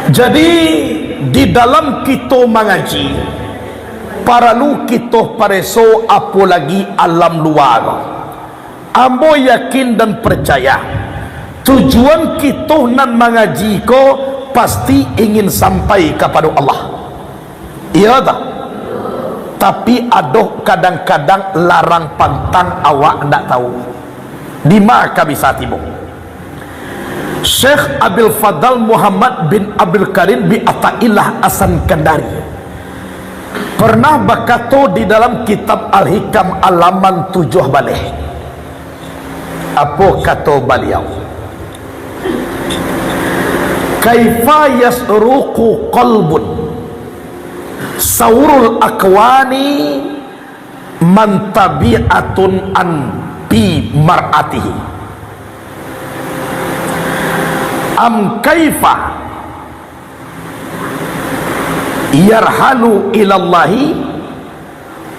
Jadi di dalam kita mengaji perlu kita pareso apa lagi alam luar. Ambo yakin dan percaya tujuan kita nan mengaji ko pasti ingin sampai kepada Allah. Iya tak? Tapi aduh kadang-kadang larang pantang awak ndak tahu di mana bisa tiba. Syekh Abil Fadal Muhammad bin Abdul Karim bin Ata'illah As-Sakandari pernah berkata di dalam kitab Al-Hikam halaman 7 balik. Apa kata beliau? Kaifa yasruqu qalbun saurul akwani man tabi'atun an bi mar'atihi am kaifa yarhanu ilallahi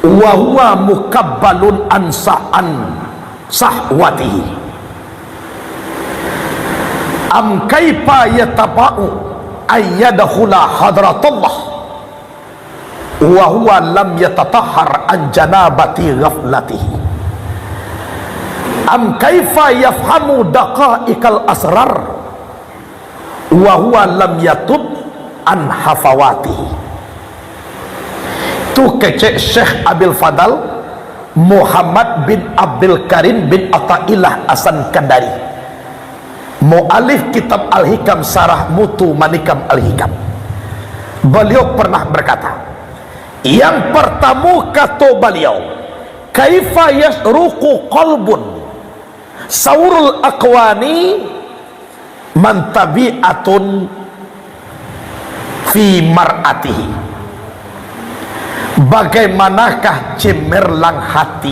wa huwa mukabbalun an sahwatihi am kaifa yataba'u ayyadkhula hadratullah wa huwa lam yatatahhar an janabati ghaflatihi am kaifa yafhamu daqa'iqal asrar wa huwa lam yatub an hafawatihi. Tu kecek Syekh Abil Fadal Muhammad bin Abdul Karim bin Ata'illah As-Sakandari, mu'alif kitab Al-Hikam Sarah Mutu Manikam Al-Hikam. Beliau pernah berkata, yang pertama kata beliau, kaifa yasruqu qalbun saurul aqwani man tabi'atun fi mar'atihi. Bagaimanakah cemerlang hati,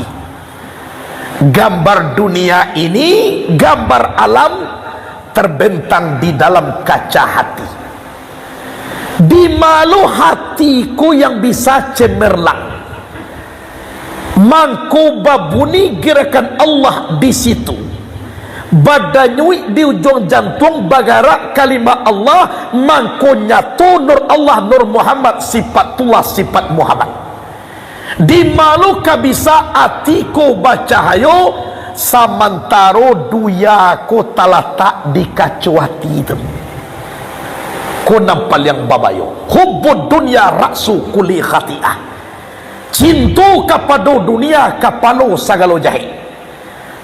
gambar dunia ini, gambar alam terbentang di dalam kaca hati. Di malu hatiku yang bisa cemerlang, mangku babuni gerakan Allah di situ. Badanyui di ujung jantung bagara kalimat Allah, mangko nyatu nur Allah nur Muhammad sifatullah sifat Muhammad. Di malu kabisa atiku bacahayo samantaro duya ko talata di kacuati itu. Ko nampal yang babayo hubbud dunya raksu kuli khati'ah. Cintu kepada dunia kapalo sagalo jahit.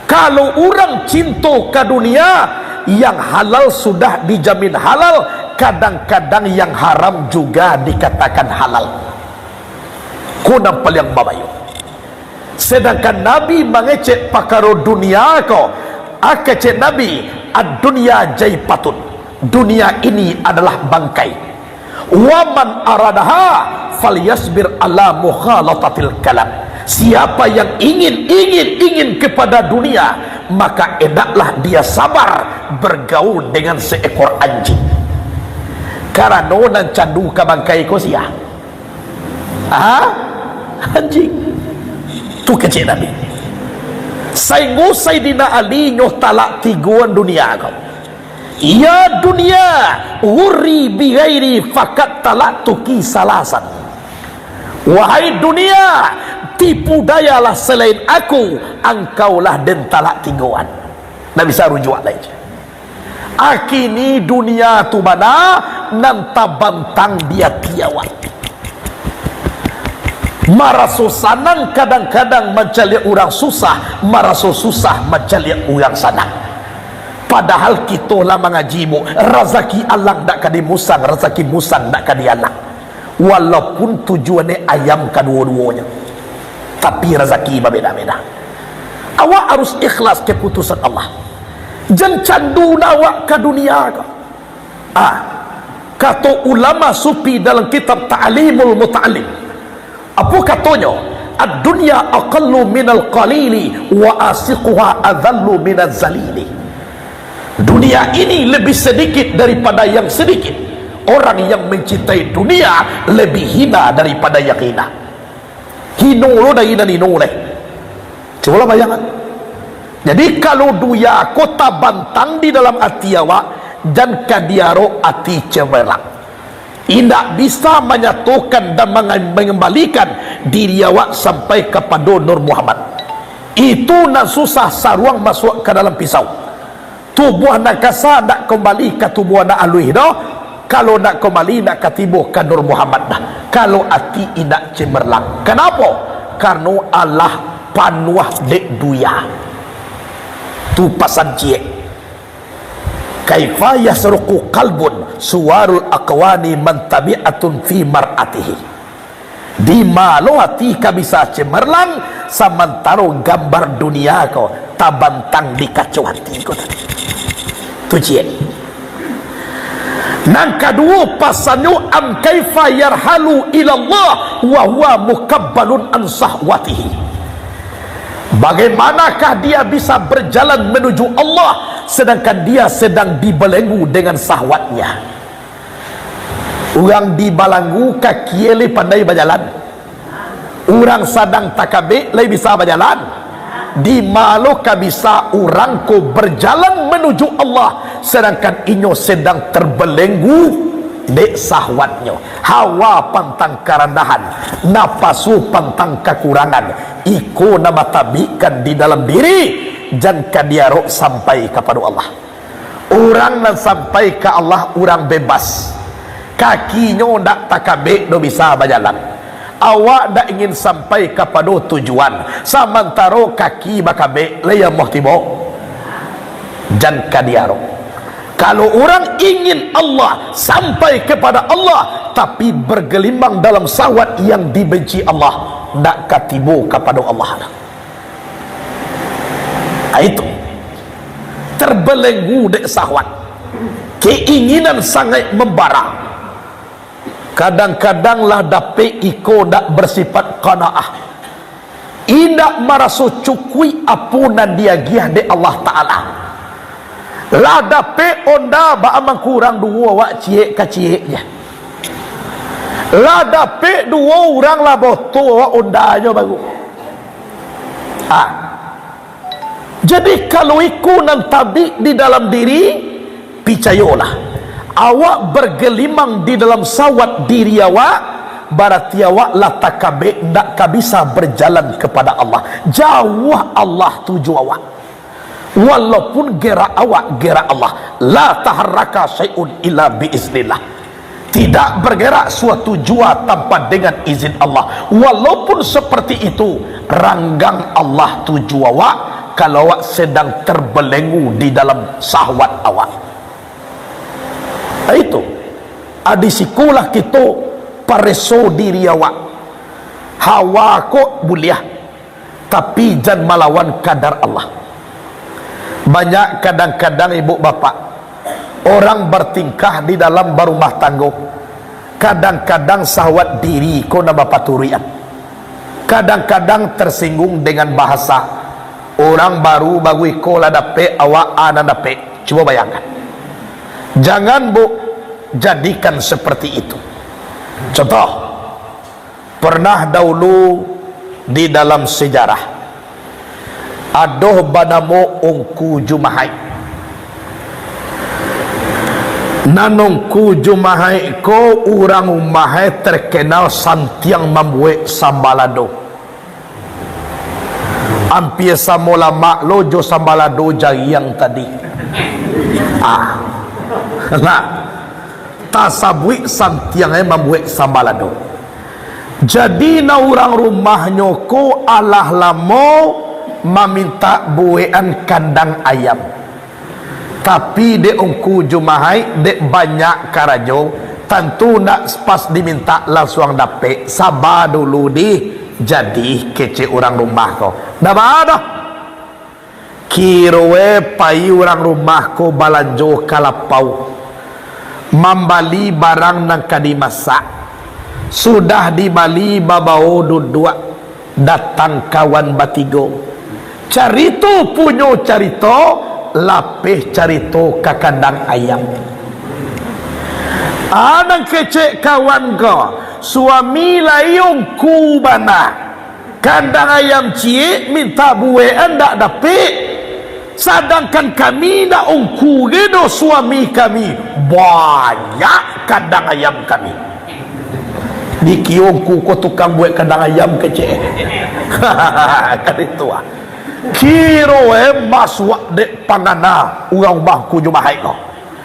Kalau orang cinta ke dunia, yang halal sudah dijamin halal, kadang-kadang yang haram juga dikatakan halal. Ku nampal yang babayo. Sedangkan Nabi mengecek pakaro dunia ko, akecek Nabi ad-dunya jaipatun, dunia ini adalah bangkai. Waman aradaha falyasbir ala mukhalatatil kalam. Siapa yang ingin kepada dunia, maka hendaklah dia sabar bergaul dengan seekor anjing. Karena nan candu ka bangkai ko siya. Anjing. Tu kecil Nabi. Saingu Sayyidina Ali nyoh talak tiguan dunia kau. Ya dunia, uri bi ghairi fakat talak tuki salasan. Wahai dunia, tipu dayalah selain aku, engkaulah den talak tiguan. Nak bisa rujuk lagi. Akini dunia tu mana nanta bantang dia tiawan. Maraso sanang kadang-kadang mencari orang susah, maraso susah mencari orang sanang. Padahal kita lah mengajimu, rezeki Allah tak kadi musang, rezeki musang tak kadi Allah. Walaupun tujuannya ayam kedua-duanya, tapi rezeki berbeda-beda. Awak harus ikhlas keputusan Allah. Jangan candu awak ke dunia. Kata ulama sufi dalam kitab Ta'limul Muta'allim, apa katanya? Ad-dunya aqallu minal qalili wa asiquha adhallu minaz zalili. Dunia ini lebih sedikit daripada yang sedikit. Orang yang mencintai dunia lebih hina daripada yang hina. Hino lo dah hina nino leh. Coba bayangkan. Jadi kalau duya kota bantang di dalam hati awak, dan kadiaro hati cemerlang. tidak bisa menyatukan dan mengembalikan diri awak sampai kepada Nur Muhammad. Itu nak susah saruang masuk ke dalam pisau. Tubuh nak kasar nak kembali ke tubuh nak alui dah. Kalau nak kembali nak ketibuh ke Nur Muhammad dah. Kalau hati tidak cemerlang. Kenapa? Karena Allah panuah dek duya. Tu pasan cie. Kaifa yasruqu qalbun suwarul aqwani man tabi'atun fi mar'atihi. Di malo hati ka bisa cemerlang samantara gambar dunia kau tabantang di kacau hati kau tadi. Tu cie. Nang kedua pasannya am kaifa yarhalu ila Allah wa huwa mukabbalun an sahwatihi. Bagaimanakah dia bisa berjalan menuju Allah sedangkan dia sedang dibelenggu dengan sahwatnya? Orang dibelenggu kaki le pandai berjalan. Orang sedang takabe le bisa berjalan. Di malukah bisa orang ko berjalan menuju Allah sedangkan inyo sedang terbelenggu dek sahwatnya. Hawa pantang kerendahan, napasu pantang kekurangan, iko nama tabikan di dalam diri jangan diarok sampai kepada Allah. Orang yang sampai ke Allah orang bebas, kakinya ndak takabe do bisa berjalan. Awak ndak ingin sampai kepada tujuan samantara kaki bakabe leya moh tibo jangan diarok. Kalau orang ingin Allah sampai kepada Allah tapi bergelimang dalam sahwat yang dibenci Allah, nak katibu kepada Allah. Itu terbelenggu dek sahwat, keinginan sangat membara. Kadang-kadang lah dapat iko nak bersifat qanaah, indak merasa cukui apunan dia giah de Allah Ta'ala. Lah dapat onda ba amang kurang dua wak cie ka cie je. Lah dapat dua orang lah boto wak ondanya baru. Jadi kalau iku nan tabi di dalam diri, picayolah awak bergelimang di dalam sawat diri awak, berarti awak la takabe ndak bisa berjalan kepada Allah. Jauh Allah tuju awak. Walaupun gerak awak gerak Allah, la taharraka syai'un illa biiznillah. Tidak bergerak suatu jua tanpa dengan izin Allah. Walaupun seperti itu, ranggang Allah tuju awak kalau awak sedang terbelenggu di dalam sahwat awak. Itu adisikulah kita pareso diri awak. Hawa kok buliah, tapi jangan melawan kadar Allah. Banyak kadang-kadang ibu bapak orang bertingkah di dalam berumah tangga, kadang-kadang sahwat diri ko na bapaturian, kadang-kadang tersinggung dengan bahasa orang baru bagui ko la dape awak ana dape. Coba bayangkan, jangan bu jadikan seperti itu. Contoh, pernah dahulu di dalam sejarah adoh banamo ongku jumahai, nanongku jumahai ko orang umahai terkenal santiang membuat sambalado. Ampir samola maklo jo sambalado jari yang tadi. Nah, tasabui santiang membuat sambalado. Jadi na orang rumahnya ko alah lamo meminta buean kandang ayam, tapi de ongku jumahai de banyak karajo, tentu nak pas diminta langsung dapat. Sabar dulu di jadi kece orang rumah ko dah ada kirwe pai orang rumah ko balanjo kalapau membali barang nang kadimasak sudah dibali babao dua datang kawan batigo carito punyo carito lapeh carito ke kandang ayam. Anang kecek kawan ko suami layung kubana kandang ayam cie minta buean dak dapet, sedangkan kami nak ongku gedo suami kami banyak kandang ayam kami. Di kiongku ko tukang buat kandang ayam kecil. Kan itu ah. Kiro masuk dek pangana urang bangku jumahai ko.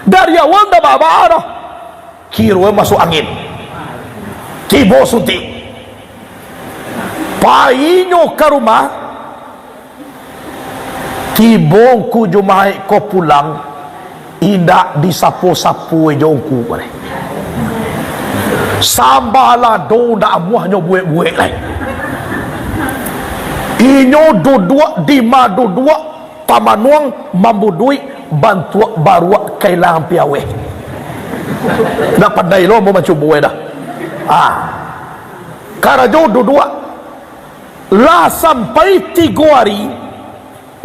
Dari awal dah baba dah. Kiro masuk angin. Tibo suntik. Painyo ke rumah. Tibongku jumahai ko pulang. Indak disapu-sapu jongku ko. Sambalah do dak amuahnya buek-buek lain. Inyo duduk di maduduk pamanuang mambudui bantu baru kailangan piawe. Nak pandai lo mau macam buai dah. Karajo duduk lah sampai 3 hari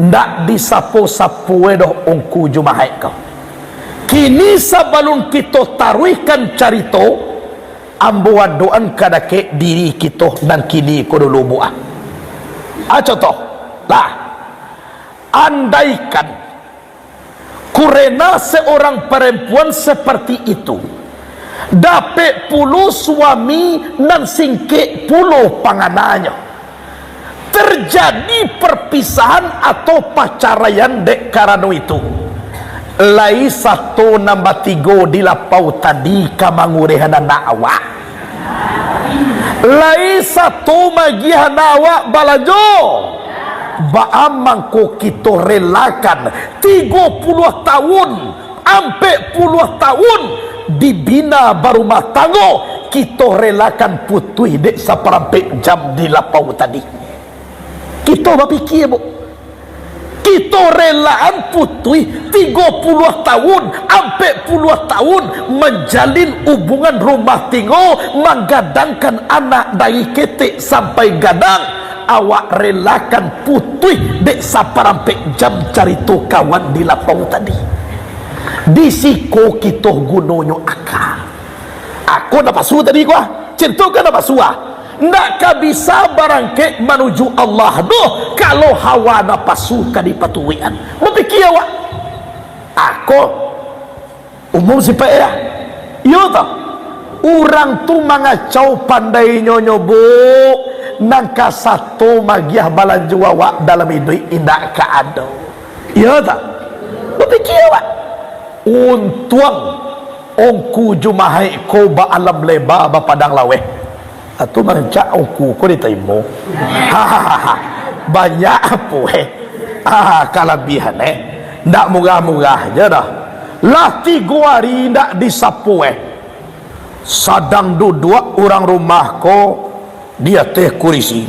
ndak disapu-sapu dah ongku jumahai kau. Kini sebelum kita taruhkan carito ambuan doan kadake diri kita dan kini ko dulu buah. Contoh lah, andaikan kurena seorang perempuan seperti itu dapat 10 suami dan singkek 10 pangananya, terjadi perpisahan atau pacaraian dek karena itu lai 1 nambah 3 di lapau tadi kamangurehan anak awak lai 1 magihan awak balajo baamang ko kita relakan 30 tahun sampai 10 tahun dibina berumah tangga kita relakan putui dek seperempat jam di lapau tadi. Kita berfikir bu, kita relaan putui 30 tahun sampai 10 tahun menjalin hubungan rumah tangga, menggadangkan anak dari ketik sampai gadang. Awak relakan putui dek seperempat jam cari tu kawan di lapau tadi. Di siko kita gunonyo akal. Aku nak pasu tadi gua cerita kan nak pasu ndak bisa barangke menuju Allah doh kalau hawa nak pasu ka dipatuian. Berfikir awak aku umum siapa ya yo tak orang tu mangacau pandai nyonyo bu nangka 1 magiah balanju awak dalam hidup indak keado yo tak berfikir awak untuang ongku jumahai ko ba alam leba ba padang laweh atau mangcak ongku ko diterima banyak apa kelebihan ndak murah-murah je dah lah 3 hari ndak disapu sadang duduk orang rumah ko dia teh kurisi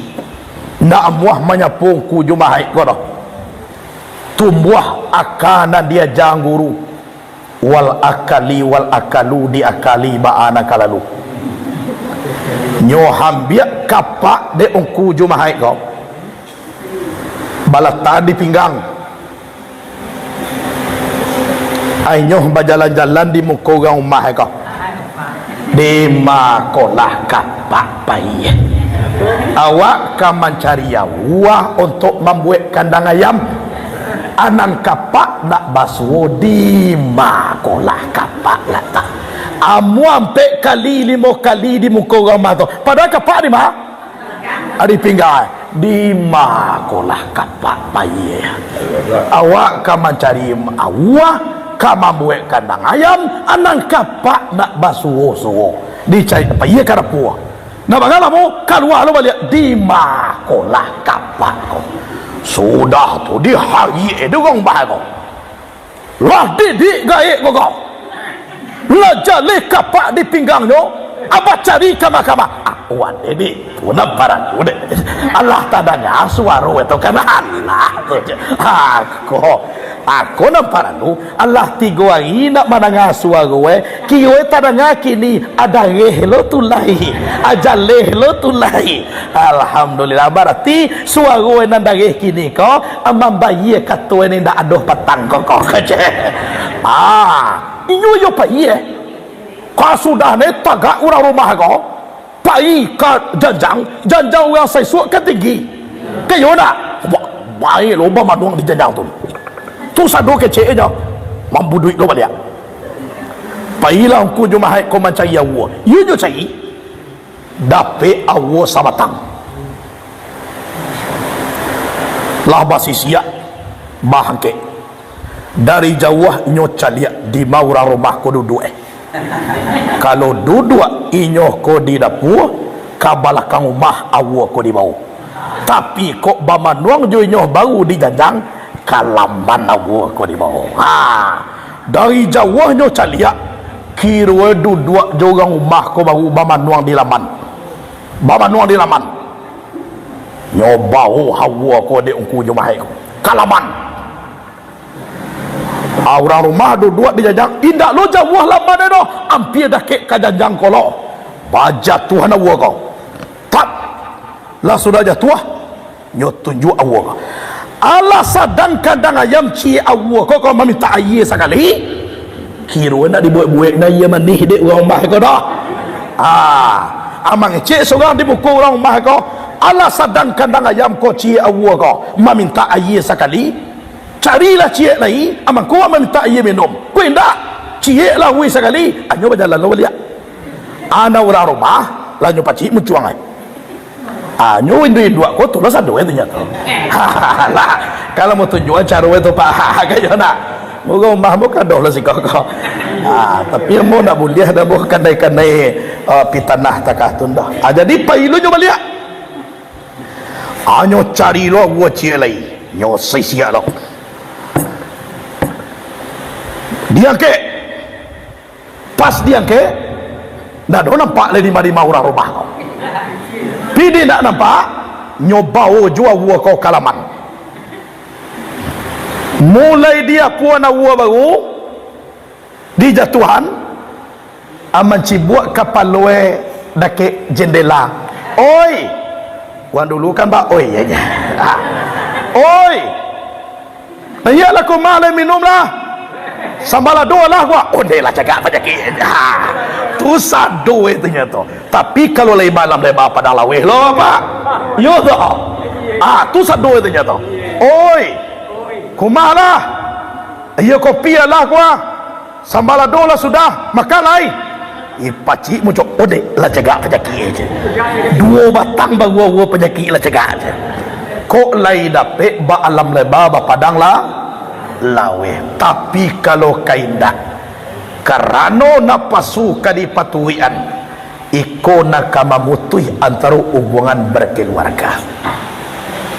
ndak muah menyapu ongku jumahai ko dah tumbuh akana dia jangguru wal akalu diakali ba'ana kalalu nyoham biak kapak de ongku jumahai kau balata di pinggang ai nyoh berjalan-jalan di muka orang rumah kau di makolah kapak pai awak kan mencari awak untuk membuat kandang ayam anan kapak nak basuh di makolah kapak lata amu ampe kali 5 kali di muka orang tu padahal kapak di mana di pinggang di makolah kapak bayi awak kan mencari awak kan membuat kandang ayam anan kapak nak basuh dicari apa ia kan puah nak bagaimana keluar lu balik di makolah kapak kau sudah tu di hari itu orang bahagia lah didik gaik kau lah jalik kapak di pinggangnya apa cari kama-kama wan ini punam parang udah Allah tadanya suara itu kan Allah aku nampak tu Allah 3 hari nak mendengar suara kiwe tadanya kini ada rehlo tulai aja lehlo tulai alhamdulillah berarti suara nan dari kini kau amam bayi kata ni ndak aduh petang kau kerja iyo pai kau sudah ni tagak orang rumah kau pai ka janjang yang saya suak ke tinggi kayo nak baik lomba maduang di janjang tu sadu kecil je mampu duit lo balik pailah ku jumahai ko mencari awak you jo cari dapat awak sabatang lah basi siap bahangke dari jauh nyoca dia di maura rumah ko duduk kalau duduk inyo ko di dapur ka balakang rumah awak ko di bawah tapi kok bamanuang jo inyo baru di janjang kalamban awak ko di bawah dari jauh nyoca dia kira duduk jorang rumah ko baru bamanuang di laman nyobau hawa ko de ungku jumahai kalaman orang rumah duduk di jajang indak lo jauh laman eno ampir dah ke kajajang ko lo baja Tuhan hawa ko tak lah sudah jatuh nyo tunjuk hawa ko ala sadang kadang ayam ci hawa ko kau meminta air sekali kira nak dibuat-buat na ia manih dek orang rumah ko dah amang cik seorang dipukul orang rumah ko ala sadang kandang ayam ko cik awak ko meminta air sekali carilah cik lagi amang ko meminta air minum ko indak cik lah wui sekali anyo berjalan lo lihat ana orang rumah lanyo pacik mencuang ai anyo indu ko tu lah sadu ternyata lah kalau mau tunjuk cara itu pak kayo nak moga rumah mo kadoh lah si kau tapi mo nak boleh dah mo kandai-kandai pitanah takah tunda jadi pailu jo balik nyo cari lo gua cie lai nyo sia lo dia ke pas dia ke dah do nampak le di mana orang rumah pidi nak nampak nyo bau jua gua kau kalaman mulai dia puan awak baru dijatuhan aman cibuat kapal loe dake jendela oi wan dulu kan ba oi ya oi iyalah ko malai minum lah sambala doa lah gua onde lah jaga penyakit tu sado ternyata tapi kalau lai malam lai ba pada laweh lo pak yo dah tu sado ternyata oi kumalah iya kopi lah gua sambala dola sudah makan lai pacik muncul ode lah jaga penyakit je dua batang bawa penyakit lah jaga je kok lai dapet ba alam leba ba padang lah lawe tapi kalau kaindah karano napasu kadipatuian iko nakamamutui antara hubungan berkeluarga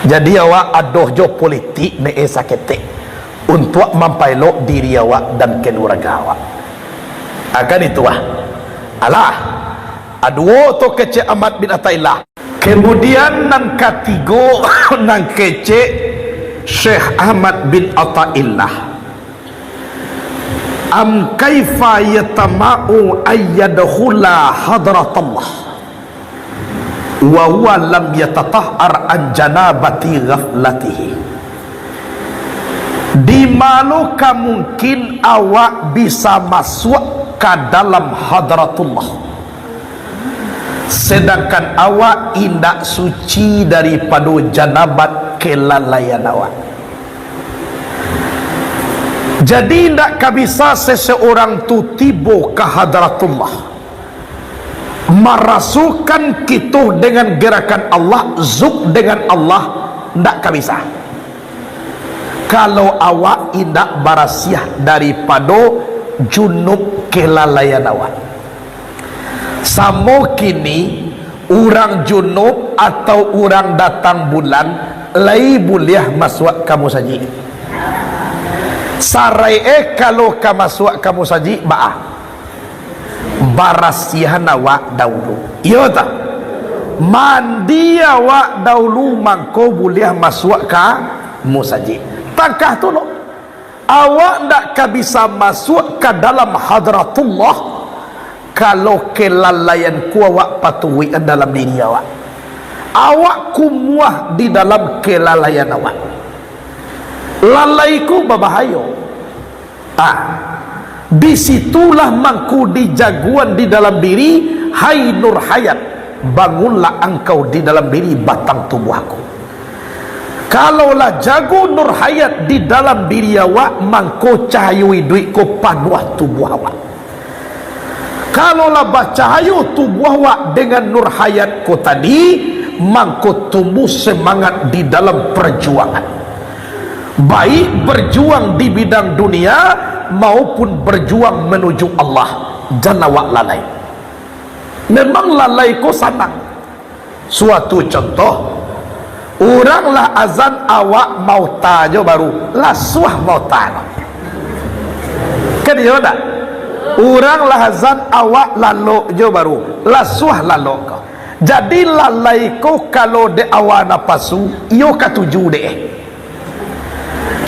jadi awak adoh jo politik ne sakete untuk mampailok diri awak dan keluarga awak akan itu alah aduo to kece amat bin Atailah kemudian nang katigo nang kece Syekh Ahmad bin Atailah am kaifa yatama'u ayyadkhula hadratullah wa huwa lam yatatahhar an janabati ghaflatihi di manakah mungkin awak bisa masuk ke dalam hadratullah sedangkan awak indak suci daripada janabat kelalaian awak jadi indak bisa seseorang tu tiba ke hadratullah merasukan kita dengan gerakan Allah zuk dengan Allah tidak bisa kalau awak tidak barasiah daripada junub kelalaian awak samo kini orang junub atau orang datang bulan lai boleh masuk kamu saji sarai kalau kamu masuk kamu saji ba'ah barasihan awak dahulu iya tak mandi awak dahulu mangko boleh masuk ke musajid takah tu no awak tak bisa masuk ke dalam hadratullah kalau kelalaian ku awak patuhi dalam diri awak kumuah di dalam kelalaian awak lalaiku berbahaya disitulah mangku dijaguan di dalam diri hai nur hayat bangunlah engkau di dalam diri batang tubuh aku kalaulah jago nur hayat di dalam diri awak mangko cahayu duit ko panuah tubuh awak kalaulah bercahaya tubuh awak dengan nur hayat ko tadi, mangko tumbuh semangat di dalam perjuangan, baik berjuang di bidang dunia maupun berjuang menuju Allah. Jangan awak lalai. Memang lalai ko sanang. Suatu contoh, oranglah azan awak mau tanya baru lasuah mau tanya kan dia tak? Oranglah azan awak lalu je baru lasuah lalu kau. Jadi lalai ko kalau de awak napasu iyo katuju deh.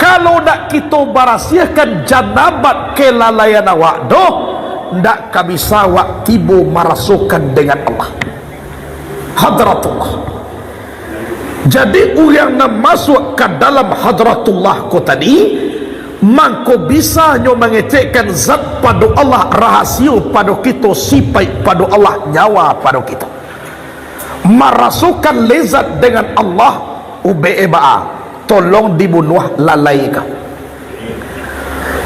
Kalau nak kita berasiakan janabat kelalaian awak doh, ndak kabisa awak tiba merasukan dengan Allah Hadratullah. Jadi orang yang masuk ke dalam Hadratullah ko tadi, mangko bisa nyo mengecekkan zat pada Allah, rahasia pada kita, sifat pada Allah, nyawa pada kita, merasukan lezat dengan Allah. Ube-eba tolong dibunuh lalai ka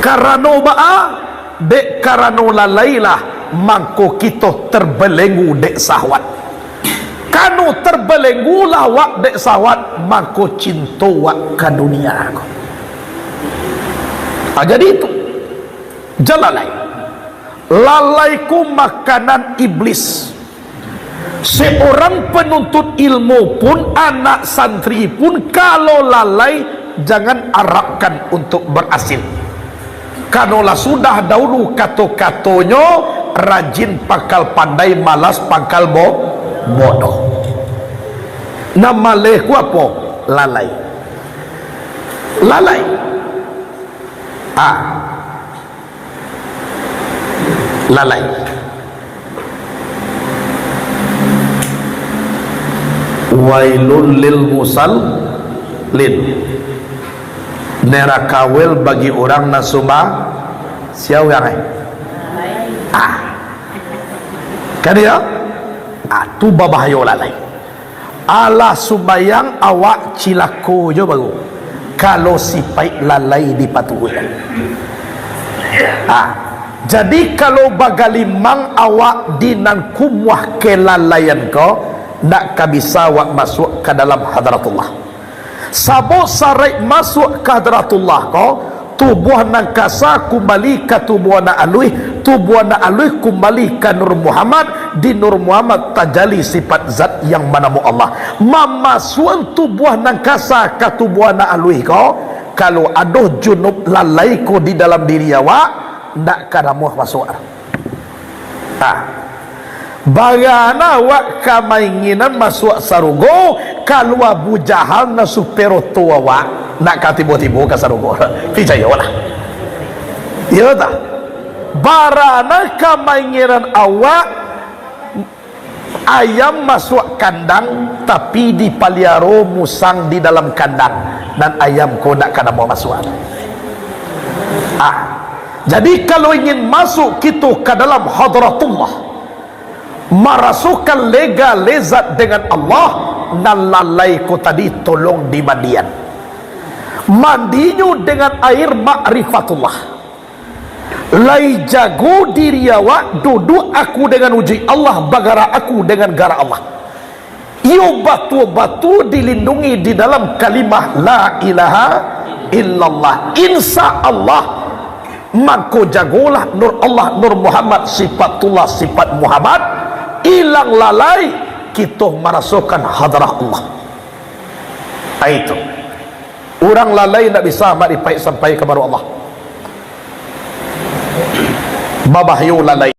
karena ba'a dek karena lalailah mangko kita terbelenggu dek sahwat. Kanu terbelenggu lah wak dek sahwat, mangko cinta wak ke dunia aku. Jadi itu jalalai lalaiku makanan iblis. Seorang penuntut ilmu pun, anak santri pun, kalau lalai jangan harapkan untuk berhasil. Kanulah sudah dahulu kato-katonyo rajin pangkal pandai, malas pangkal bodoh. Nama leku apa? Lalai. Lalai. Lalai. Wailun lil musallin. Neraka wel bagi orang nasuma siapa yang kan dia tu babahayo lalai. Allah subayang awak cilako je baru kalau sifat lalai dipatuhi. Jadi kalau bagalimang awak dinan kumwah kelalaian ko, nak kabisa awak masuk ke dalam Hadratullah. Sabo sarai masuk ke Hadratullah ko, tubuh nang kasa kembali ke tubuh na alui, tubuh na alui kembali ke Nur Muhammad, di Nur Muhammad tajali sifat zat yang menamu Allah. Mamasuan tubuh nang kasa ke tubuh na alui ko, kalau aduh junub lalai ko di dalam diri awak, ndak kadamuh masuk. Bagaimana awak kamainginan masuk sarugo kalau Abu Jahal na supero tua awak nak katibo-tibo ke sarugo. Picayolah. Ya tak? Barana kamainginan awak ayam masuk kandang tapi dipaliaro musang di dalam kandang dan ayam kau nak kada mau masuk. Jadi kalau ingin masuk kita ke dalam Hadratullah, merasukan lega lezat dengan Allah, dan lalai ko tadi tolong dimandian. Mandinyo dengan air ma'rifatullah. Lai jago diri awak, duduk aku dengan uji Allah, bagara aku dengan gara Allah. Iyo batu-batu dilindungi di dalam kalimah la ilaha illallah. Insya Allah mangko jagolah Nur Allah, Nur Muhammad, sifatullah, sifat Muhammad, hilang lalai, kita merasukan hadrah Allah. Itu orang lalai tak bisa sampai kepada Allah. Babahyu lalai.